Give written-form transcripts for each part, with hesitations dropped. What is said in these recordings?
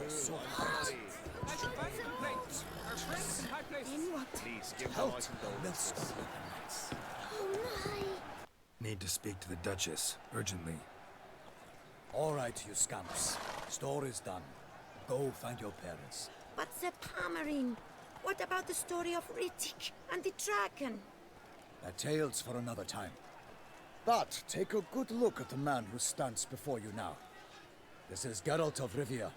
so hot. Then what? Please give Help! my condolences. Oh my! Need to speak to the Duchess, urgently. All right, you scamps. Story's done. Go find your parents. But the Palmerine. What about the story of Rittik and the dragon? They're tales for another time. But take a good look at the man who stands before you now. This is Geralt of Rivia,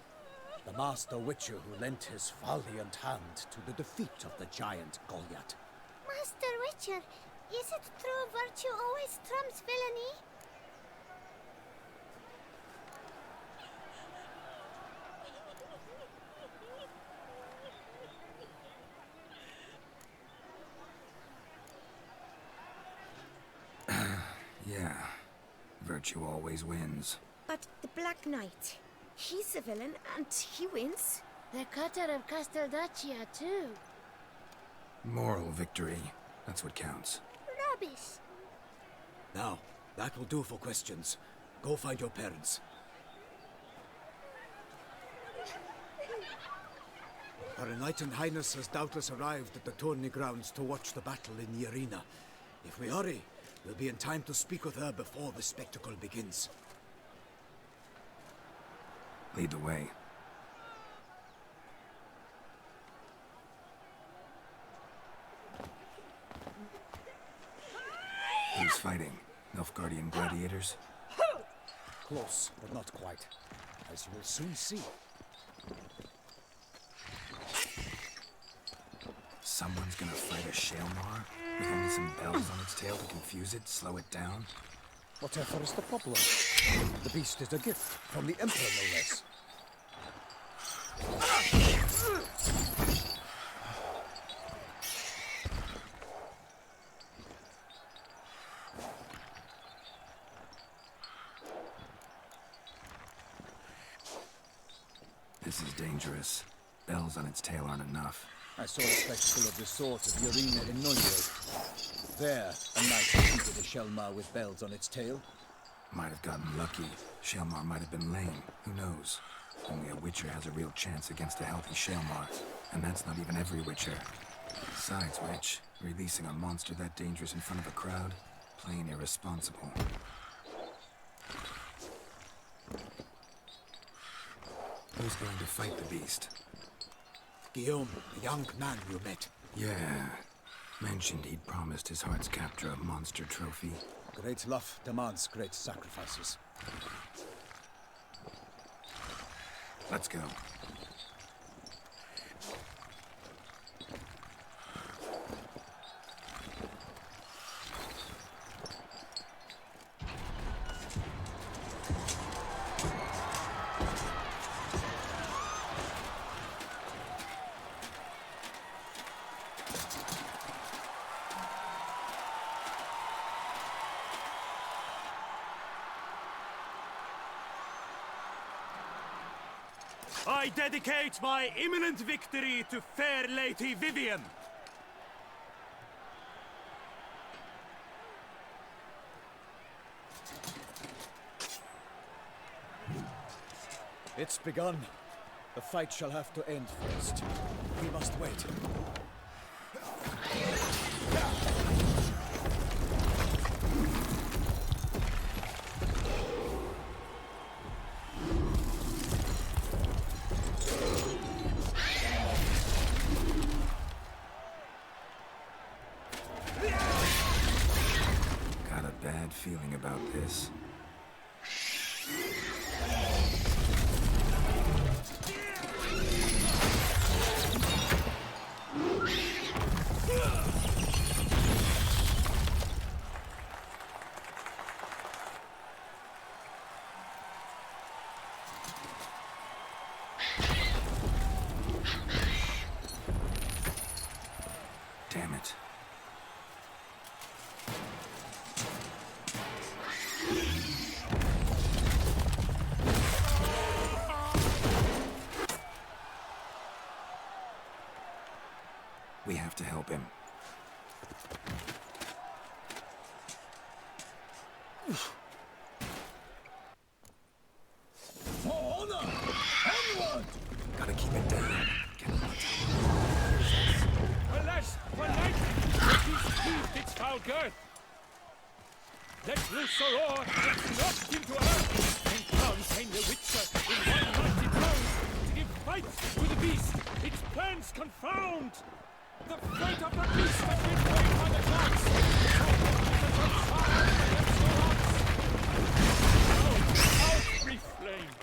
the master witcher who lent his valiant hand to the defeat of the giant Goliath. Master Witcher, is it true virtue always trumps villainy? Yeah, virtue always wins. But the Black Knight, he's a villain and he wins. The cutter of Casteldaccia, too. Moral victory, that's what counts. Rubbish. Now, that will do for questions. Go find your parents. Her Enlightened Highness has doubtless arrived at the tourney grounds to watch the battle in the arena. If we hurry, we'll be in time to speak with her before the spectacle begins. Lead the way. Who's fighting? Nilfgaardian gladiators? Close, but not quite. As you will soon see. Someone's gonna fight a Shalmar? With only some bells on its tail to confuse it, slow it down? Whatever is the problem? The beast is a gift from the Emperor, no less. This is dangerous. Bells on its tail aren't enough. I saw a spectacle of the sort at the arena in Nunyo. There, a knight defeated a Shelmar with bells on its tail. Might have gotten lucky. Shalmar might have been lame. Who knows? Only a Witcher has a real chance against a healthy Shalmar. And that's not even every Witcher. Besides which, releasing a monster that dangerous in front of a crowd? Plain irresponsible. Who's going to fight the beast? Guillaume, the young man you met. Yeah. Mentioned he'd promised his heart's captor a monster trophy. Great love demands great sacrifices. Let's go. I dedicate my imminent victory to fair Lady Vivian. It's begun. The fight shall have to end first. We must wait. Got a bad feeling about this. Damn it. We have to help him. For honor girth. Let loose a roar that's knocked into earth, and contain the Witcher in one mighty throne to give fight to the beast, its plans confound. The fate of the beast has been weighed by the gods. Out, free flame,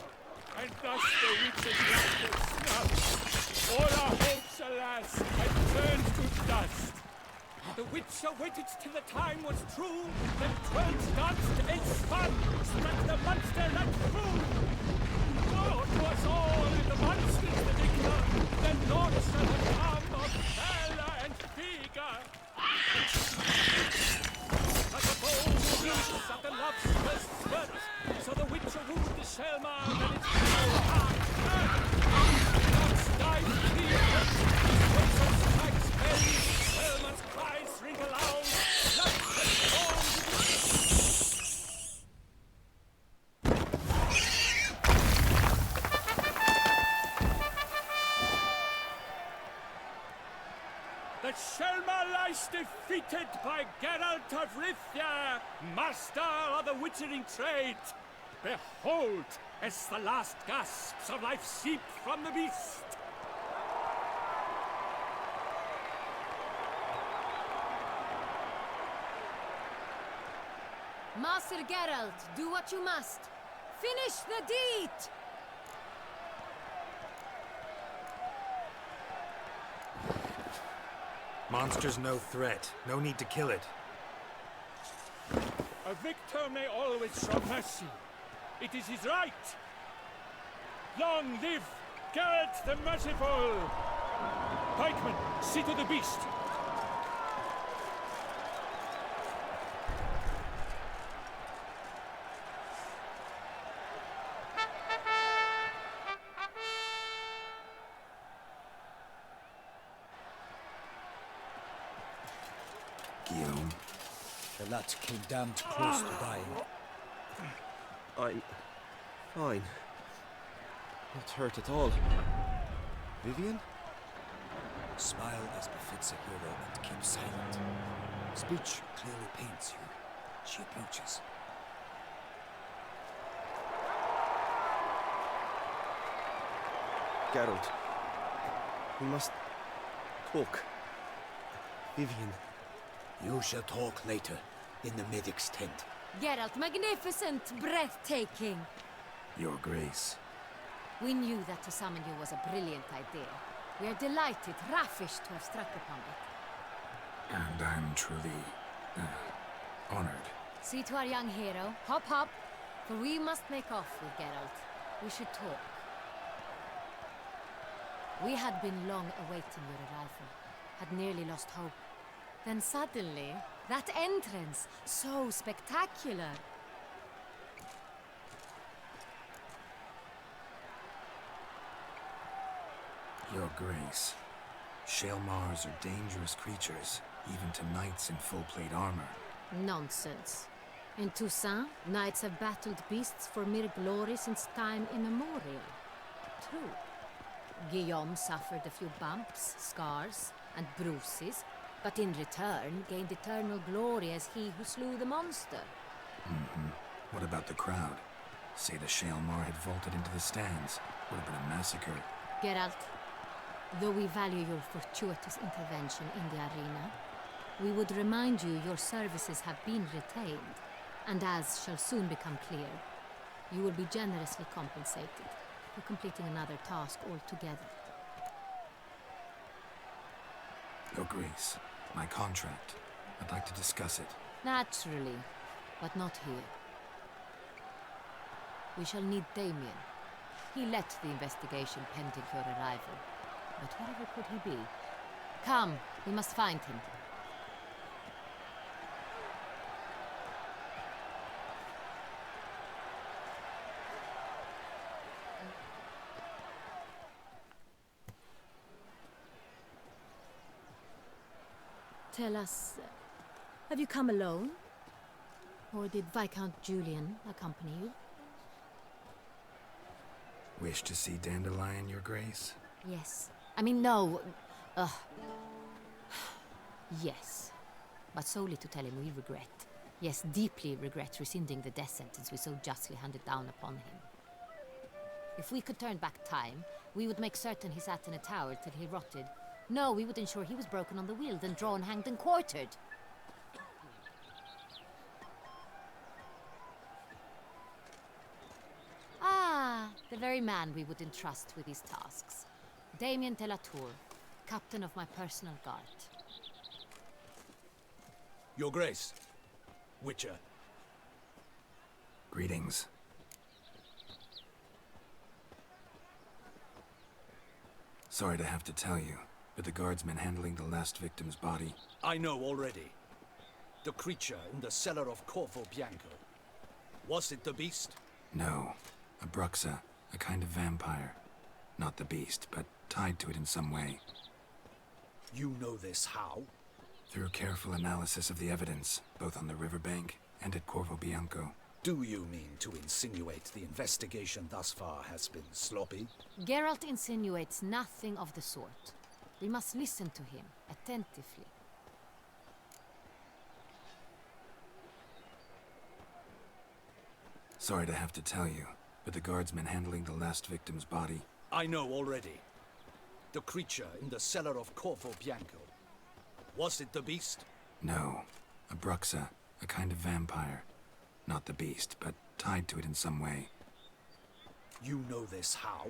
and thus the Witcher's life was snuffed. All our hopes, alas, had turned to dust. The Witcher waited till the time was true, then twirled, danced, and spun, struck the monster right through. Oh, 'twas all in the monster's the victor, then naught shall have come of valor and vigor. But the bold loose of the lobster's spurt, so the Witcher wooed the Shelmar, and its power hard hurt. Dogs dive clear, Witcher strikes belly, Shelmar's cries ring aloud, blood and storm. The Shelmar lies defeated by Geralt of Rivia, master of the witchering trade. Behold, as the last gasps of life seep from the beast. Master Geralt, do what you must. Finish the deed! Monster's no threat. No need to kill it. A victor may always show mercy. It is his right. Long live Geralt the Merciful! Pikeman, see to the beast. Guillaume. The lad came damned close to dying. I'm fine. Not hurt at all. Vivian? Smile as befits a hero and keep silent. Speech clearly paints you. She approaches. Geralt. We must talk. Vivian. You shall talk later, in the medic's tent. Geralt, magnificent, breathtaking. Your Grace. We knew that to summon you was a brilliant idea. We are delighted, ravished to have struck upon it. And I'm truly honored. See to our young hero. Hop, hop. For we must make off with Geralt. We should talk. We had been long awaiting your arrival. Had nearly lost hope. Then suddenly, that entrance, so spectacular. Your Grace. Shelmars are dangerous creatures, even to knights in full-plate armor. Nonsense. In Toussaint, knights have battled beasts for mere glory since time immemorial. True. Guillaume suffered a few bumps, scars, and bruises, but in return gained eternal glory as he who slew the monster. What about the crowd? Say the Shelmar had vaulted into the stands. Would have been a massacre. Geralt, though we value your fortuitous intervention in the arena, we would remind you your services have been retained, and as shall soon become clear, you will be generously compensated for completing another task altogether. Your Grace, my contract. I'd like to discuss it. Naturally, but not here. We shall need Damien. He led the investigation pending your arrival. But wherever could he be? Come, we must find him. Tell us, have you come alone? Or did Viscount Julian accompany you? Wish to see Dandelion, Your Grace? Yes. I mean, no. Yes. but solely to tell him we regret, yes, deeply regret rescinding the death sentence we so justly handed down upon him. If we could turn back time, we would make certain he sat in a tower till he rotted. No, we would ensure he was broken on the wheel, then drawn, hanged, and quartered. Ah, the very man we would entrust with these tasks. Damien de la Tour, captain of my personal guard. Your Grace. Witcher. Greetings. Sorry to have to tell you, but the guardsman handling the last victim's body... I know already. The creature in the cellar of Corvo Bianco. Was it the beast? No. A bruxa, a kind of vampire. Not the beast, but tied to it in some way. You know this how? Through careful analysis of the evidence, both on the riverbank and at Corvo Bianco. Do you mean to insinuate the investigation thus far has been sloppy? Geralt insinuates nothing of the sort. We must listen to him attentively. Sorry to have to tell you, but the guardsman handling the last victim's body... I know already. The creature in the cellar of Corvo Bianco. Was it the beast? No. A bruxa, a kind of vampire. Not the beast, but tied to it in some way. You know this how?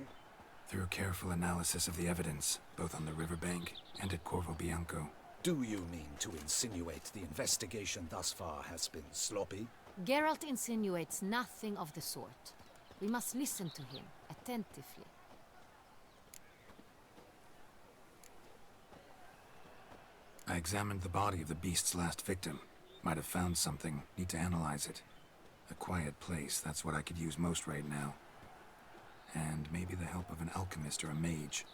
Through careful analysis of the evidence, both on the riverbank and at Corvo Bianco. Do you mean to insinuate the investigation thus far has been sloppy? Geralt insinuates nothing of the sort. We must listen to him attentively. I examined the body of the beast's last victim. Might have found something. Need to analyze it. A quiet place, that's what I could use most right now. And maybe the help of an alchemist or a mage.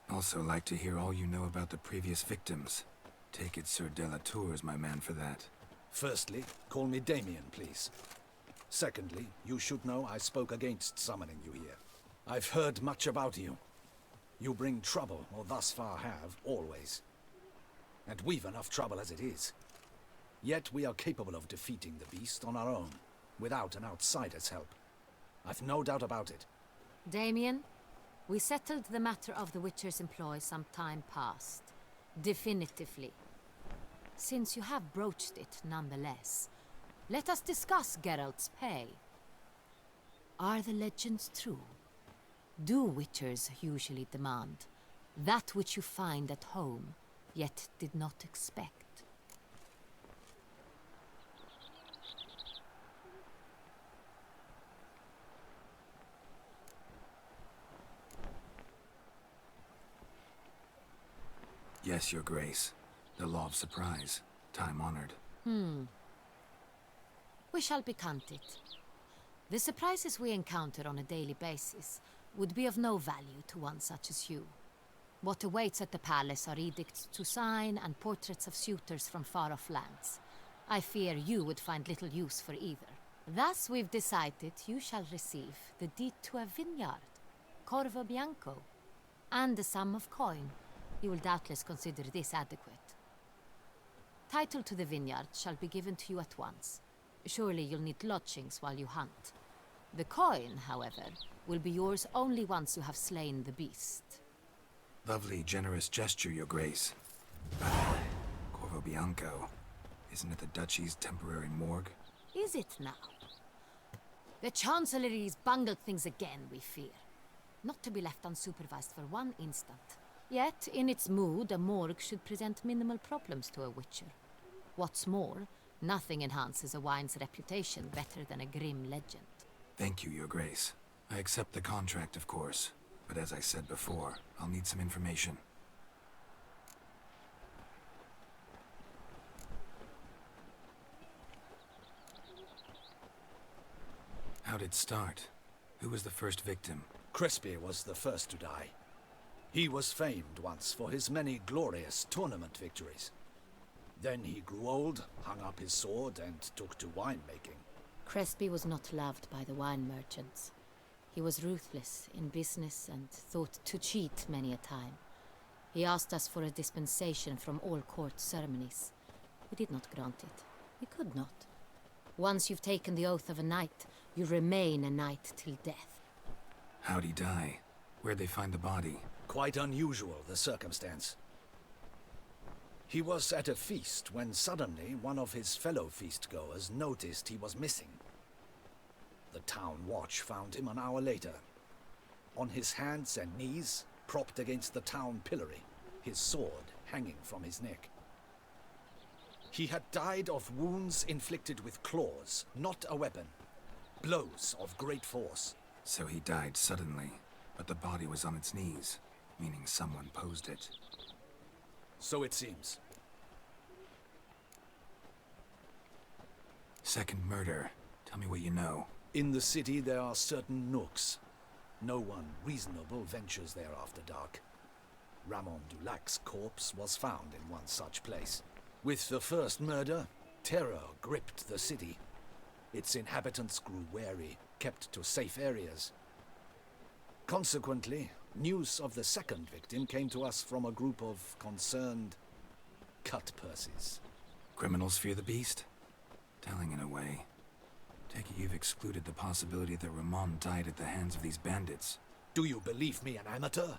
Also like to hear all you know about the previous victims. Take it Sir de la Tour is my man for that. Firstly, call me Damien, please. Secondly, you should know I spoke against summoning you here. I've heard much about you. You bring trouble, or thus far have, always. And we've enough trouble as it is. Yet we are capable of defeating the beast on our own, without an outsider's help. I've no doubt about it. Damien, we settled the matter of the Witcher's employ some time past. Definitively. Since you have broached it nonetheless, let us discuss Geralt's pay. Are the legends true? Do Witchers usually demand that which you find at home, yet did not expect? Yes, Your Grace. The law of surprise. Time-honored. We shall be candid. The surprises we encounter on a daily basis would be of no value to one such as you. What awaits at the palace are edicts to sign and portraits of suitors from far-off lands. I fear you would find little use for either. Thus we've decided you shall receive the deed to a vineyard, Corvo Bianco, and a sum of coin. You will doubtless consider this adequate. Title to the vineyard shall be given to you at once. Surely you'll need lodgings while you hunt. The coin, however, will be yours only once you have slain the beast. Lovely, generous gesture, Your Grace. Corvo Bianco. Isn't it the Duchy's temporary morgue? Is it now? The Chancellery's bungled things again, we fear. Not to be left unsupervised for one instant. Yet, in its mood, a morgue should present minimal problems to a Witcher. What's more, nothing enhances a wine's reputation better than a grim legend. Thank you, Your Grace. I accept the contract, of course. But as I said before, I'll need some information. How'd it start? Who was the first victim? Crespi was the first to die. He was famed once for his many glorious tournament victories. Then he grew old, hung up his sword, and took to winemaking. Crespi was not loved by the wine merchants. He was ruthless in business and thought to cheat many a time. He asked us for a dispensation from all court ceremonies. We did not grant it. We could not. Once you've taken the oath of a knight, you remain a knight till death. How'd he die? Where'd they find the body? Quite unusual, the circumstance. He was at a feast when suddenly one of his fellow feastgoers noticed he was missing. The town watch found him an hour later, on his hands and knees, propped against the town pillory, his sword hanging from his neck. He had died of wounds inflicted with claws, not a weapon. Blows of great force. So he died suddenly, but the body was on its knees, meaning someone posed it. So it seems. Second murder. Tell me what you know. In the city there are certain nooks. No one reasonable ventures there after dark. Ramon Dulac's corpse was found in one such place. With the first murder, terror gripped the city. Its inhabitants grew wary, kept to safe areas. Consequently, news of the second victim came to us from a group of concerned cut-purses. Criminals fear the beast? Telling in a way. Take it you've excluded the possibility that Ramon died at the hands of these bandits. Do you believe me an amateur?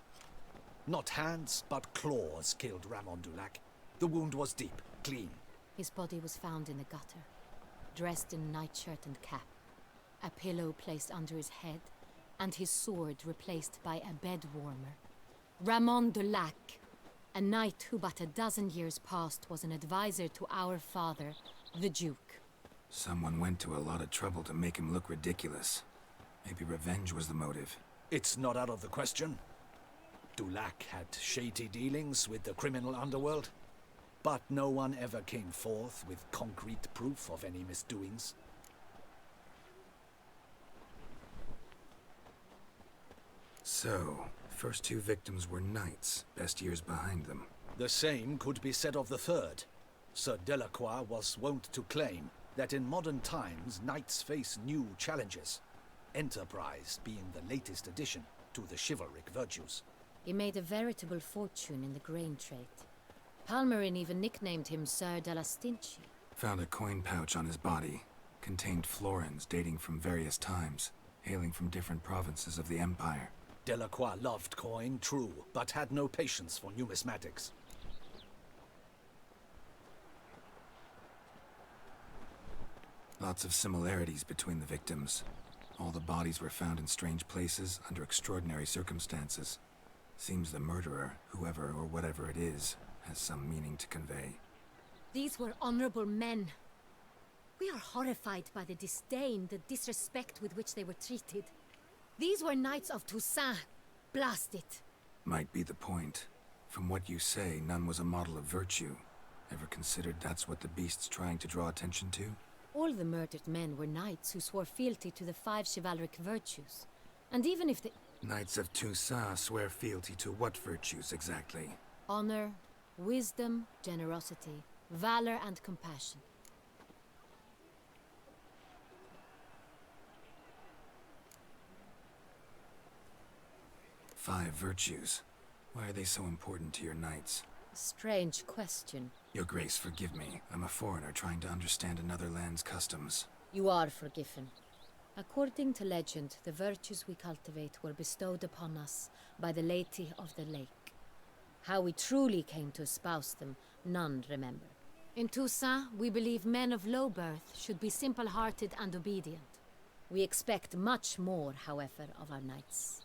Not hands, but claws killed Ramon Dulac. The wound was deep, clean. His body was found in the gutter, dressed in nightshirt and cap, a pillow placed under his head, and his sword replaced by a bed warmer. Ramon Dulac, a knight who but a dozen years past was an advisor to our father, the Duke. Someone went to a lot of trouble to make him look ridiculous. Maybe revenge was the motive. It's not out of the question. Dulac had shady dealings with the criminal underworld, but no one ever came forth with concrete proof of any misdoings. So, first two victims were knights, best years behind them. The same could be said of the third. Sir Delacroix was wont to claim that in modern times knights face new challenges, enterprise being the latest addition to the chivalric virtues. He made a veritable fortune in the grain trade. Palmerin even nicknamed him Sir de la Stinchi. Found a coin pouch on his body. Contained florins dating from various times, hailing from different provinces of the Empire. Delacroix loved coin, true, but had no patience for numismatics. Lots of similarities between the victims. All the bodies were found in strange places under extraordinary circumstances. Seems the murderer, whoever or whatever it is, has some meaning to convey. These were honorable men. We are horrified by the disdain, the disrespect with which they were treated. These were knights of Toussaint. Blast it. Might be the point. From what you say, none was a model of virtue. Ever considered that's what the beast's trying to draw attention to? All the murdered men were knights who swore fealty to the 5 chivalric virtues. And even if the Knights of Toussaint swear fealty to what virtues exactly? honor, wisdom, generosity, valor, and compassion. Five virtues. Why are they so important to your knights? Strange question. Your Grace, forgive me. I'm a foreigner trying to understand another land's customs. You are forgiven. According to legend, the virtues we cultivate were bestowed upon us by the Lady of the Lake. How we truly came to espouse them, none remember. In Toussaint, we believe men of low birth should be simple-hearted and obedient. We expect much more, however, of our knights.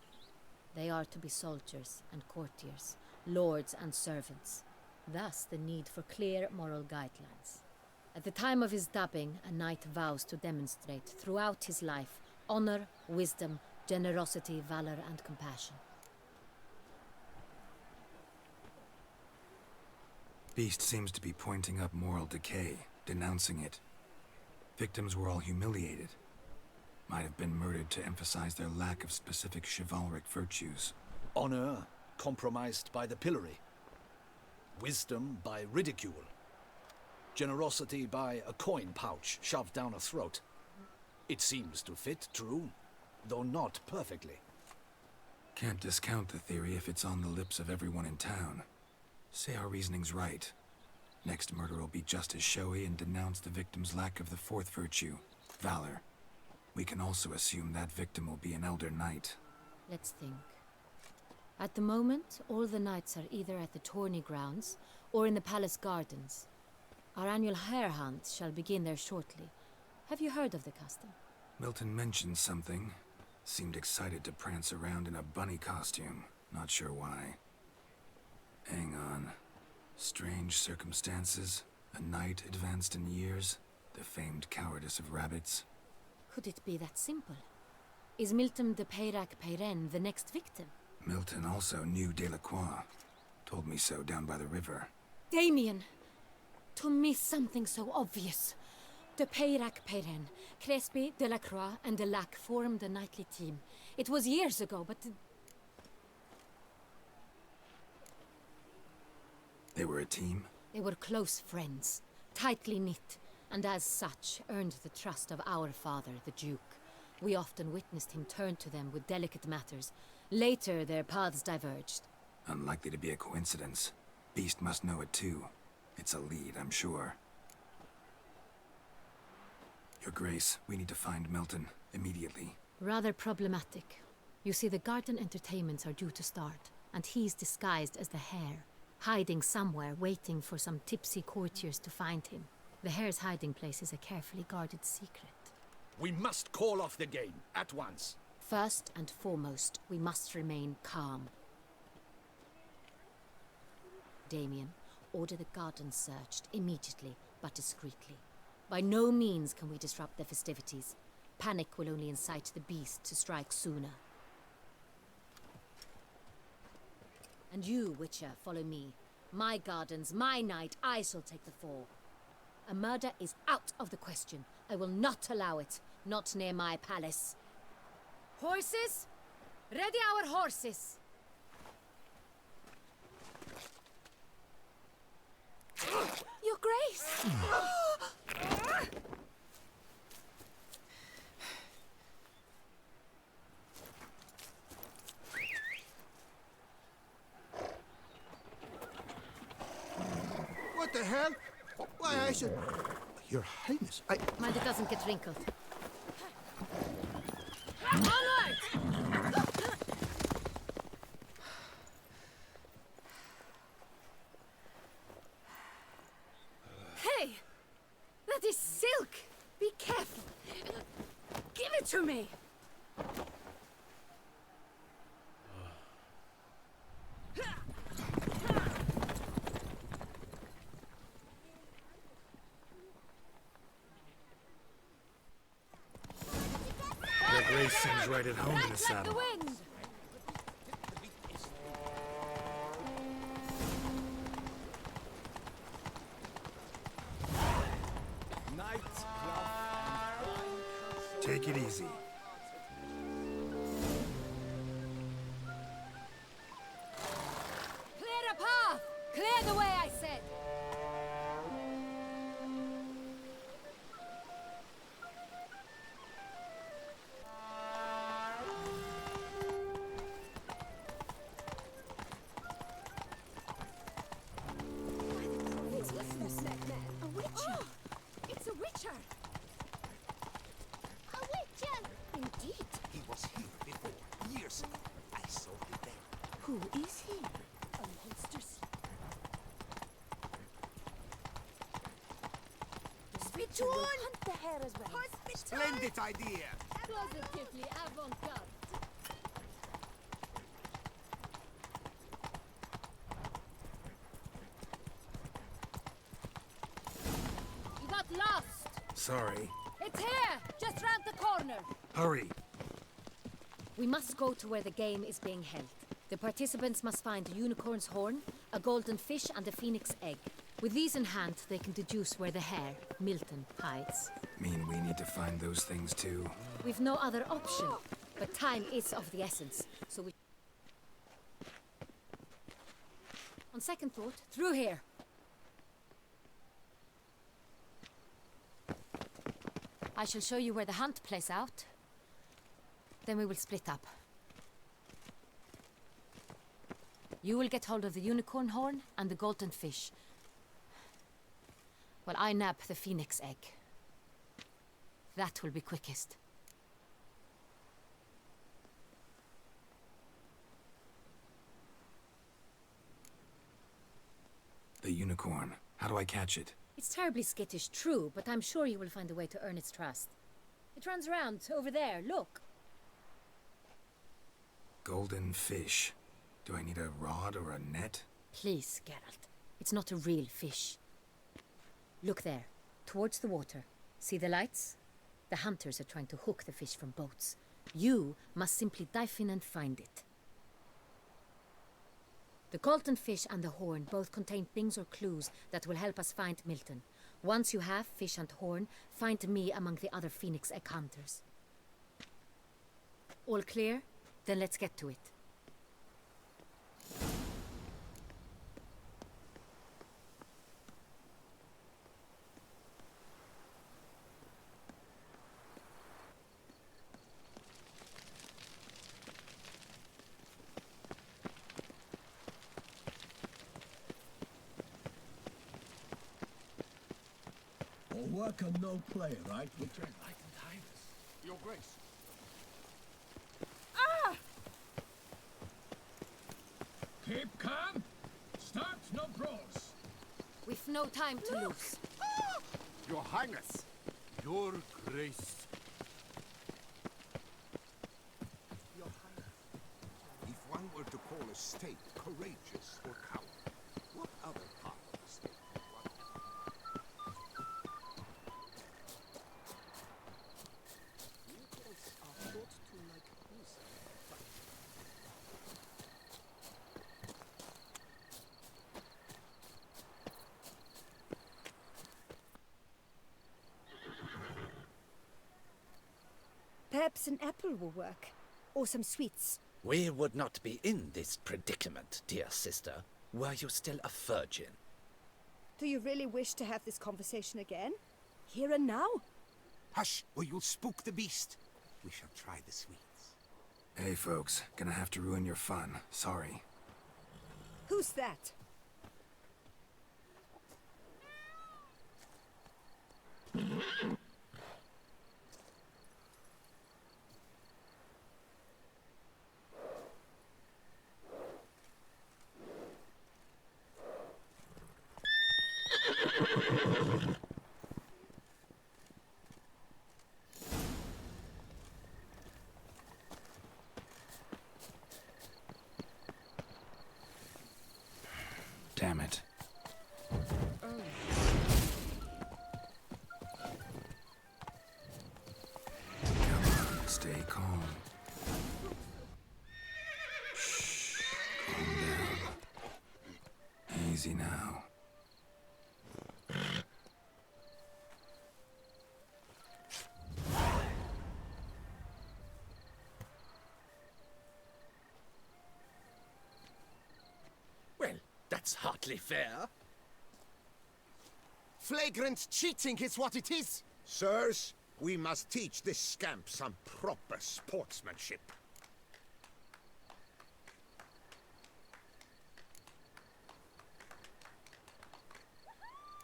They are to be soldiers and courtiers, lords and servants. Thus the need for clear moral guidelines. At the time of his dubbing, a knight vows to demonstrate throughout his life honor, wisdom, generosity, valor, and compassion. Beast seems to be pointing up moral decay, denouncing it. Victims were all humiliated. Might have been murdered to emphasize their lack of specific chivalric virtues. Honor compromised by the pillory. Wisdom by ridicule. Generosity by a coin pouch shoved down a throat. It seems to fit, true, though not perfectly. Can't discount the theory if it's on the lips of everyone in town. Say our reasoning's right. Next murder will be just as showy and denounce the victim's lack of the fourth virtue, valor. We can also assume that victim will be an elder knight. Let's think. At the moment, all the knights are either at the tourney grounds or in the palace gardens. Our annual hare hunt shall begin there shortly. Have you heard of the custom? Milton mentioned something. Seemed excited to prance around in a bunny costume. Not sure why. Hang on. Strange circumstances. A knight advanced in years. The famed cowardice of rabbits. Could it be that simple? Is Milton de Peyrac Peyren the next victim? Milton also knew Delacroix. Told me so down by the river. Damien! To miss something so obvious. De Peyrac Peyren, Crespi, Delacroix, and Delac formed a knightly team. It was years ago, but... They were a team? They were close friends, tightly knit, and as such earned the trust of our father, the Duke. We often witnessed him turn to them with delicate matters. Later, their paths diverged. Unlikely to be a coincidence. Beast must know it too. It's a lead, I'm sure. Your Grace, we need to find Milton, immediately. Rather problematic. You see, the garden entertainments are due to start, and he's disguised as the hare, hiding somewhere, waiting for some tipsy courtiers to find him. The hare's hiding place is a carefully guarded secret. We must call off the game, at once. First and foremost, we must remain calm. Damien, order the garden searched immediately, but discreetly. By no means can we disrupt the festivities. Panic will only incite the beast to strike sooner. And you, Witcher, follow me. My gardens, my night, I shall take the fall. A murder is out of the question. I will not allow it. Not near my palace. Horses? Ready our horses! Your Grace! What the hell? Why, I should... Your Highness, Mind it doesn't get wrinkled. Onward! Hey! That is silk! Be careful! Give it to me! Your Grace seems right at home in the saddle. wind! Take it easy. Clear a path! Clear the way, I said! A witcher! It's a witcher! A witcher! Indeed. He was here before, years ago. I saw him then. Who is he? A monster. Which one? Hunt the hare as well. Splendid idea! Positively avant-garde. You got lost! Sorry. It's here! Just round the corner! Hurry. We must go to where the game is being held. The participants must find a unicorn's horn, a golden fish, and a phoenix egg. With these in hand, they can deduce where the hare, Milton, hides. Mean we need to find those things too? We've no other option, but time is of the essence, so we... On second thought, through here. I shall show you where the hunt plays out. Then we will split up. You will get hold of the unicorn horn and the golden fish. Well, I nab the phoenix egg. That will be quickest. The unicorn. How do I catch it? It's terribly skittish, true, but I'm sure you will find a way to earn its trust. It runs around over there, look. Golden fish. Do I need a rod or a net? Please, Geralt. It's not a real fish. Look there, towards the water. See the lights? The hunters are trying to hook the fish from boats. You must simply dive in and find it. The golden fish and the horn both contain things or clues that will help us find Milton. Once you have fish and horn, find me among the other phoenix egg hunters. All clear? Then let's get to it. All work and no play, right, Witcher? Enlightened Highness. Your Grace. Keep calm. Start no brawls. We've no time to lose. Your Highness. Your Grace. Your Highness. If one were to call a state courageous or coward, what other part of the state would one? Unicorns are thought to like music, but Perhaps an apple will work. Or some sweets. We would not be in this predicament, dear sister, were you still a virgin. Do you really wish to have this conversation again? Here and now? hush, or you'll spook the beast. We shall try the sweets. Hey, folks. Gonna have to ruin your fun. Sorry. Who's that? Damn it. Come on, stay calm. Shh. Calm down. Easy now. Well, that's hardly fair. Flagrant cheating is what it is. Sirs, we must teach this scamp some proper sportsmanship.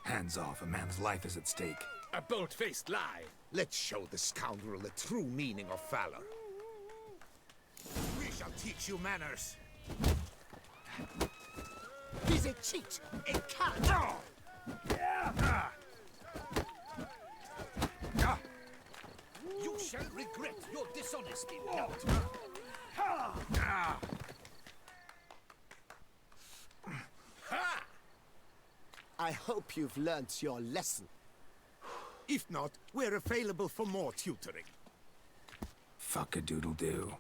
Hands off. A man's life is at stake. A bold-faced lie. Let's show the scoundrel the true meaning of valor. We shall teach you manners. He's a cheat, a coward. You shall regret your dishonesty, Lord. I hope you've learnt your lesson. If not, we're available for more tutoring. Fuck-a-doodle-doo.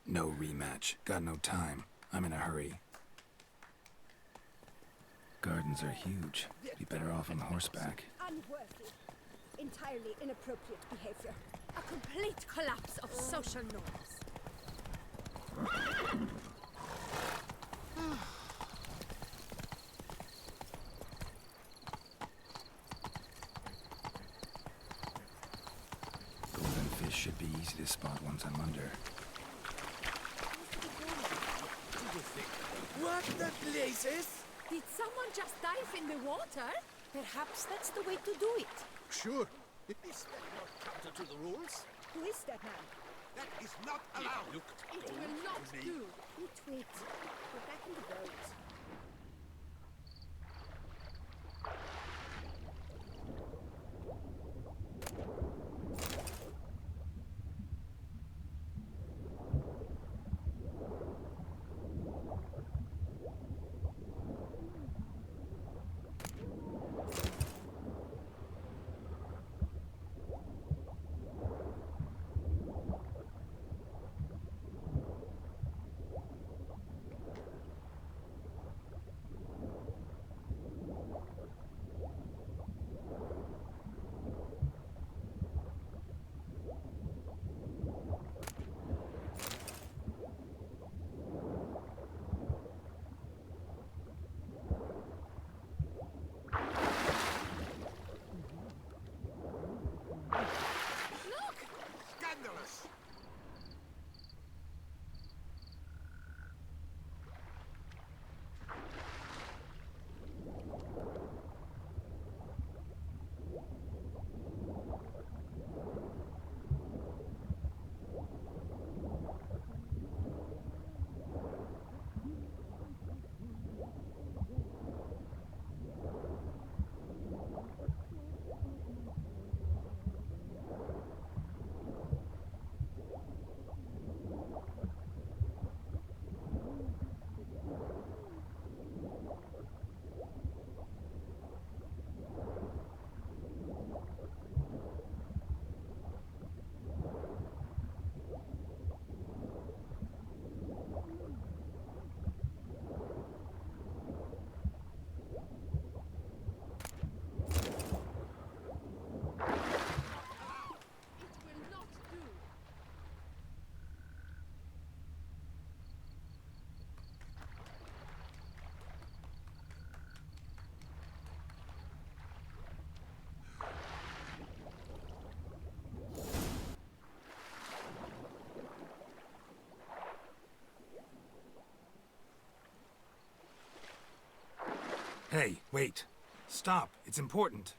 No rematch. Got no time. I'm in a hurry. Gardens are huge. Be better off on horseback. Unworthy. Entirely inappropriate behavior. A complete collapse of social norms. Golden fish should be easy to spot once I'm under. What the blazes? Did someone just dive in the water? Perhaps that's the way to do it. Sure. Is that not counter to the rules? Who is that man? That is not allowed. It will not do. Wait. Go back in the boat. Scandalous! Hey, wait. Stop. It's important.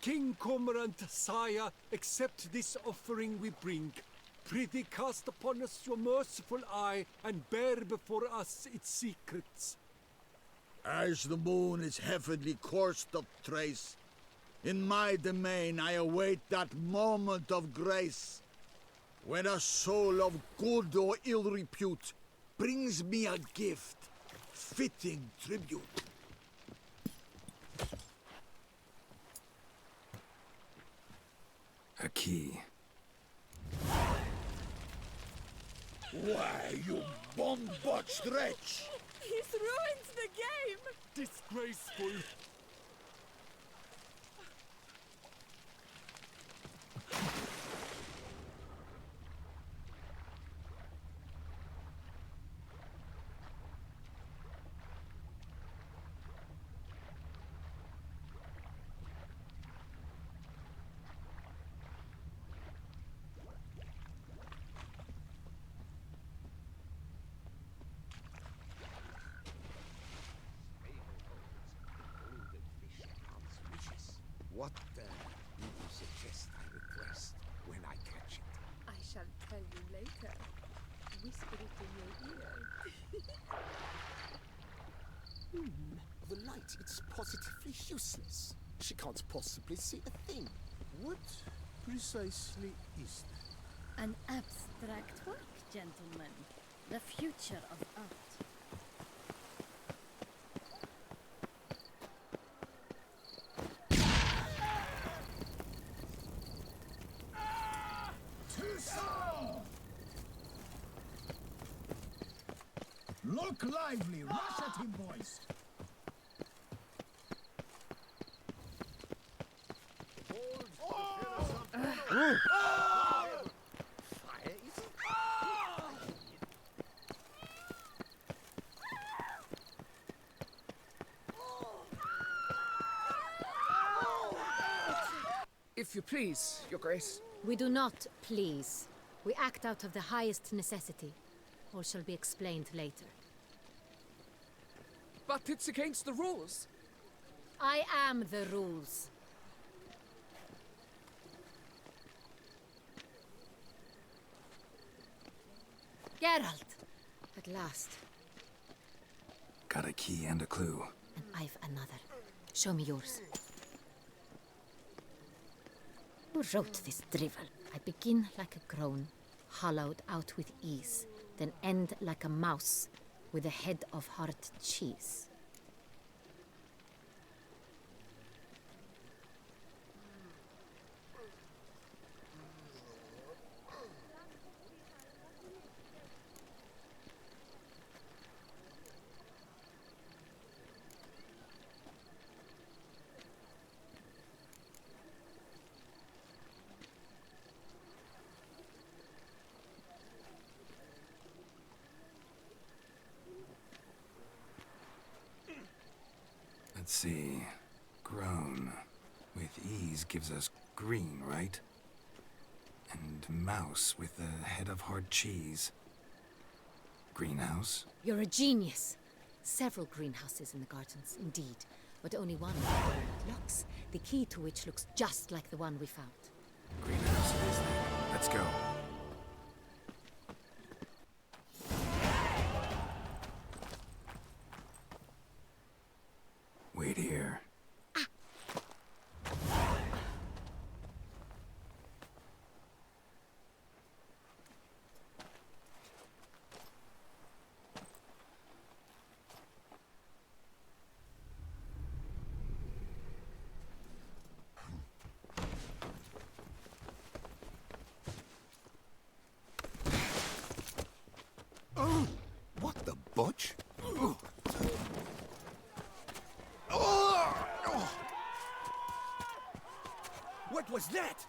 King Cormorant, sire, accept this offering we bring. Prithee cast upon us your merciful eye, and bear before us its secrets. As the moon is heavenly coursed of trace, in my domain I await that moment of grace, when a soul of good or ill repute brings me a gift, fitting tribute. A key. Why, you bomb-botched wretch! He's ruined the game! Disgraceful. What do you suggest I request when I catch it? I shall tell you later. Whisper it in your ear. The light, it's positively useless. She can't possibly see a thing. What precisely is that? An abstract work, gentlemen. The future of art. Look lively! Rush at him, boys! If you please, Your Grace. We do not please. We act out of the highest necessity. All shall be explained later. But it's against the rules. I am the rules. Geralt! At last. Got a key and a clue. And I've another. Show me yours. Who wrote this drivel? I begin like a groan, hollowed out with ease, then end like a mouse, with a head of hard cheese. Let's see. Grown. With ease gives us green, right? And mouse with the head of hard cheese. Greenhouse? You're a genius. Several greenhouses in the gardens, indeed, but only one with granite locks, the key to which looks just like the one we found. Greenhouse it is then. Let's go. Wait here. Oh, what the butch? Oh. What was that?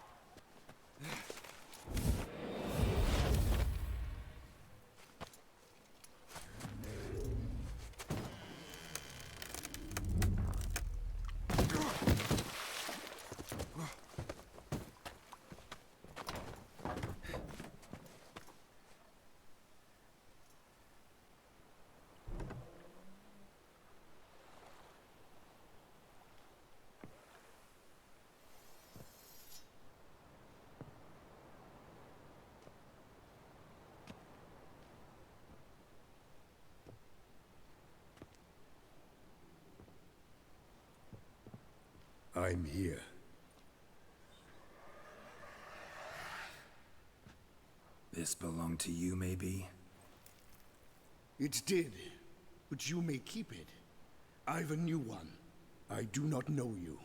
I'm here. This belonged to you, maybe? It did, but you may keep it. I've a new one. I do not know you.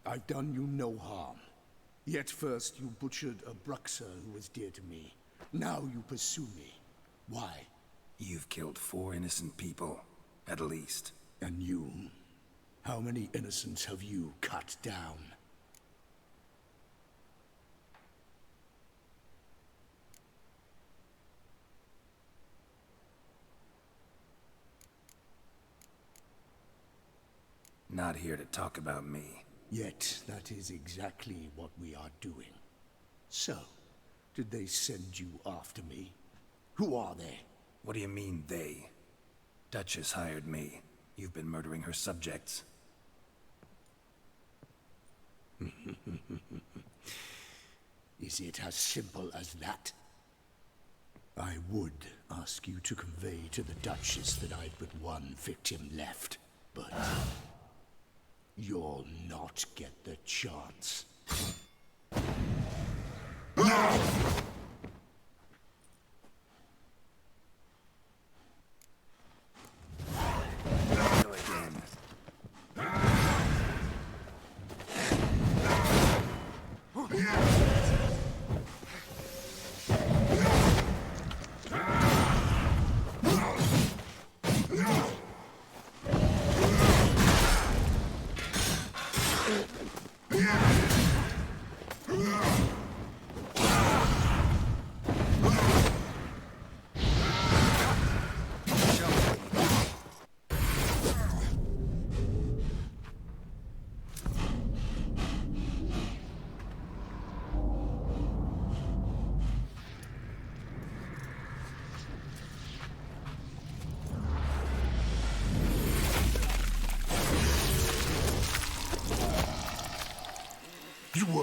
I've done you no harm. Yet first you butchered a Bruxer who was dear to me. Now you pursue me. Why? You've killed 4 innocent people, at least. And you? How many innocents have you cut down? Not here to talk about me. Yet that is exactly what we are doing. So, did they send you after me? Who are they? What do you mean, they? Duchess hired me. You've been murdering her subjects. Is it as simple as that? I would ask you to convey to the Duchess that I've but one victim left, but you'll not get the chance.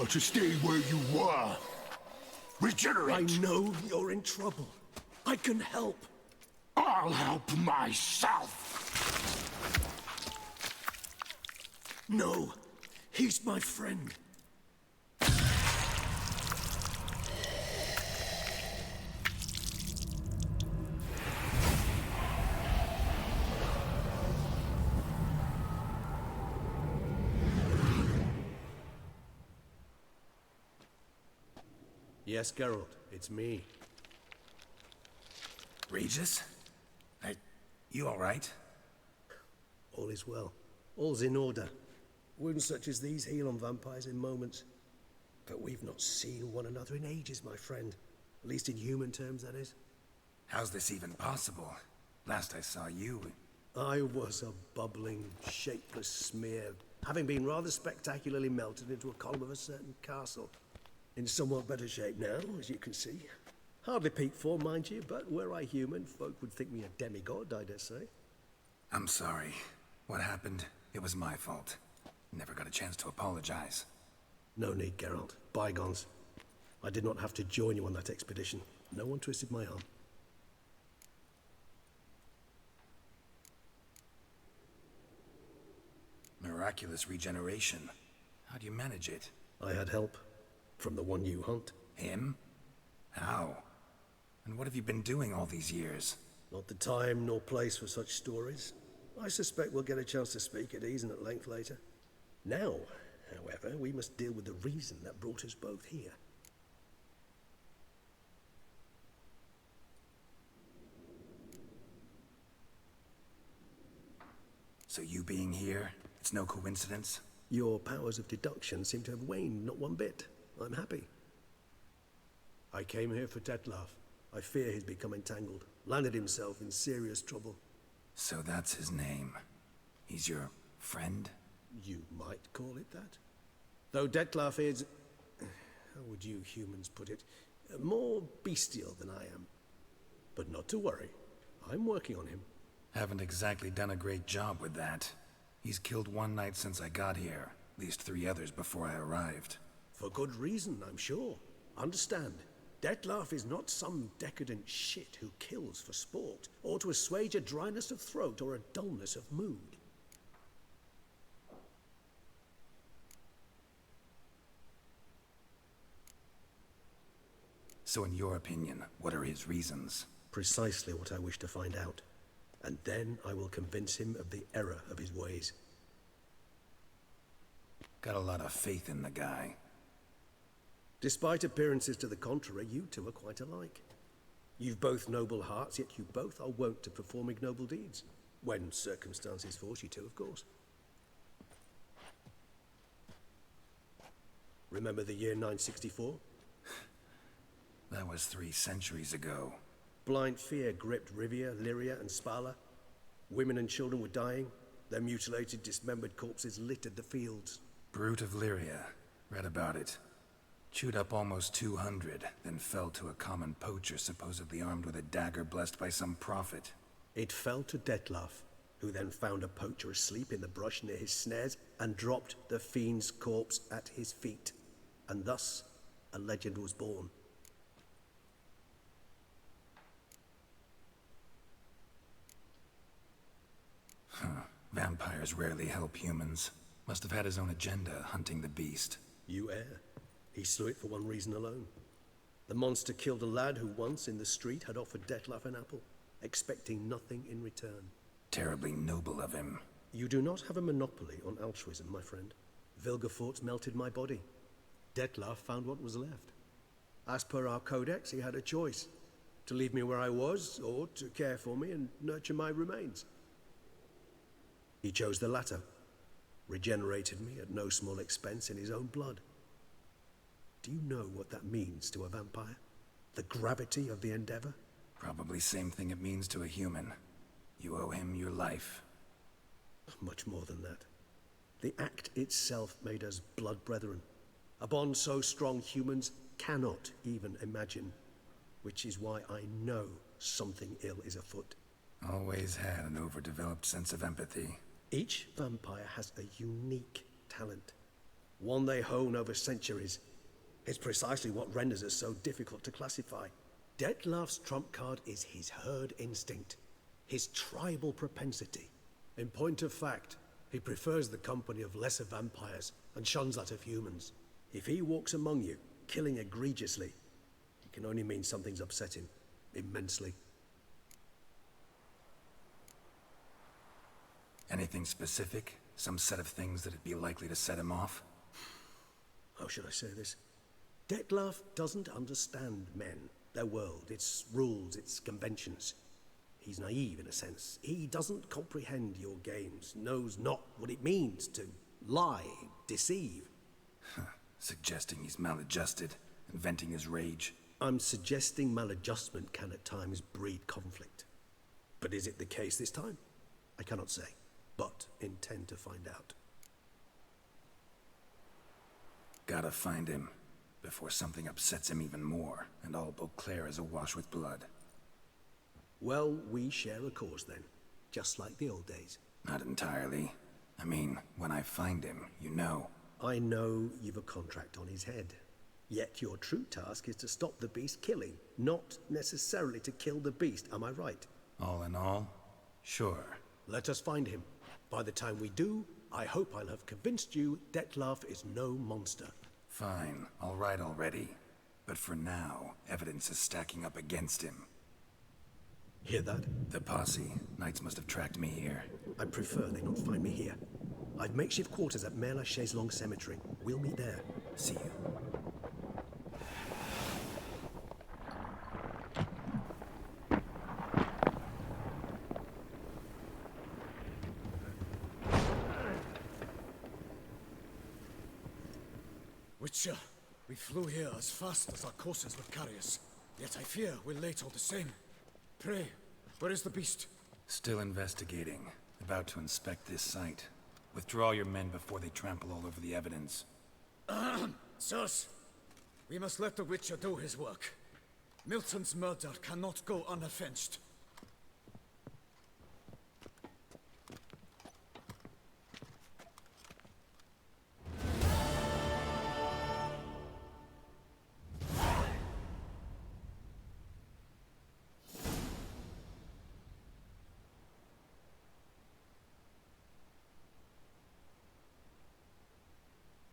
to stay where you were. Regenerate. I know you're in trouble. I can help. I'll help myself. No, he's my friend. Yes, Geralt, it's me. Regis? You all right? All is well. All's in order. Wounds such as these heal on vampires in moments. But we've not seen one another in ages, my friend. At least in human terms, that is. How's this even possible? Last I saw you... I was a bubbling, shapeless smear, having been rather spectacularly melted into a column of a certain castle. In somewhat better shape now, as you can see. Hardly peak form, mind you, but were I human, folk would think me a demigod, I dare say. I'm sorry. What happened, it was my fault. Never got a chance to apologize. No need, Geralt. Bygones. I did not have to join you on that expedition. No one twisted my arm. Miraculous regeneration. How do you manage it? I had help. From the one you hunt. Him? How? And what have you been doing all these years? Not the time nor place for such stories. I suspect we'll get a chance to speak at ease and at length later. Now, however, we must deal with the reason that brought us both here. So you being here, it's no coincidence? Your powers of deduction seem to have waned not one bit. I'm happy. I came here for Detlef. I fear he's become entangled, landed himself in serious trouble. So that's his name. He's your friend? You might call it that. Though Detlef is... how would you humans put it? More bestial than I am. But not to worry. I'm working on him. Haven't exactly done a great job with that. He's killed one knight since I got here. At least 3 others before I arrived. For good reason, I'm sure. Understand, Detlef is not some decadent shit who kills for sport, or to assuage a dryness of throat or a dullness of mood. So in your opinion, what are his reasons? Precisely what I wish to find out. And then I will convince him of the error of his ways. Got a lot of faith in the guy. Despite appearances to the contrary, you two are quite alike. You've both noble hearts, yet you both are wont to perform ignoble deeds. When circumstances force you to, of course. Remember the year 964? That was 3 centuries ago. Blind fear gripped Rivia, Lyria, and Spala. Women and children were dying. Their mutilated, dismembered corpses littered the fields. Brute of Lyria. Read about it. Chewed up almost 200, then fell to a common poacher supposedly armed with a dagger blessed by some prophet. It fell to Detlef, who then found a poacher asleep in the brush near his snares and dropped the fiend's corpse at his feet. And thus, a legend was born. Vampires rarely help humans. Must have had his own agenda, hunting the beast. You err. He slew it for one reason alone. The monster killed a lad who once, in the street, had offered Detlef an apple, expecting nothing in return. Terribly noble of him. You do not have a monopoly on altruism, my friend. Vilgefortz melted my body. Detlef found what was left. As per our codex, he had a choice. To leave me where I was, or to care for me and nurture my remains. He chose the latter. Regenerated me at no small expense in his own blood. Do you know what that means to a vampire? The gravity of the endeavor? Probably same thing it means to a human. You owe him your life. Much more than that. The act itself made us blood brethren. A bond so strong humans cannot even imagine. Which is why I know something ill is afoot. Always had an overdeveloped sense of empathy. Each vampire has a unique talent. one they hone over centuries. It's precisely what renders us so difficult to classify. Dettlaff's trump card is his herd instinct, his tribal propensity. In point of fact, he prefers the company of lesser vampires and shuns that of humans. If he walks among you, killing egregiously, it can only mean something's upset him immensely. Anything specific? Some set of things that'd be likely to set him off? How should I say this? Dettlaff doesn't understand men, their world, its rules, its conventions. He's naive in a sense. He doesn't comprehend your games, knows not what it means to lie, deceive. Suggesting he's maladjusted and venting his rage. I'm suggesting maladjustment can at times breed conflict. But is it the case this time? I cannot say, but intend to find out. Gotta find him before something upsets him even more, and all Beauclair is awash with blood. Well, we share a cause then, just like the old days. Not entirely. I mean, when I find him, you know. I know you've a contract on his head. Yet your true task is to stop the beast killing, not necessarily to kill the beast, am I right? All in all, sure. Let us find him. By the time we do, I hope I'll have convinced you Dettlaff is no monster. Fine, all right already. But for now, evidence is stacking up against him. Hear that? The posse. Knights must have tracked me here. I prefer they not find me here. I've makeshift quarters at Mère Lachaise Long Cemetery. We'll meet there. See you. Witcher, we flew here as fast as our courses would carry us. Yet I fear we're late all the same. Pray, where is the beast? Still investigating. About to inspect this site. Withdraw your men before they trample all over the evidence. Sirs, we must let the Witcher do his work. Milton's murder cannot go unavenged.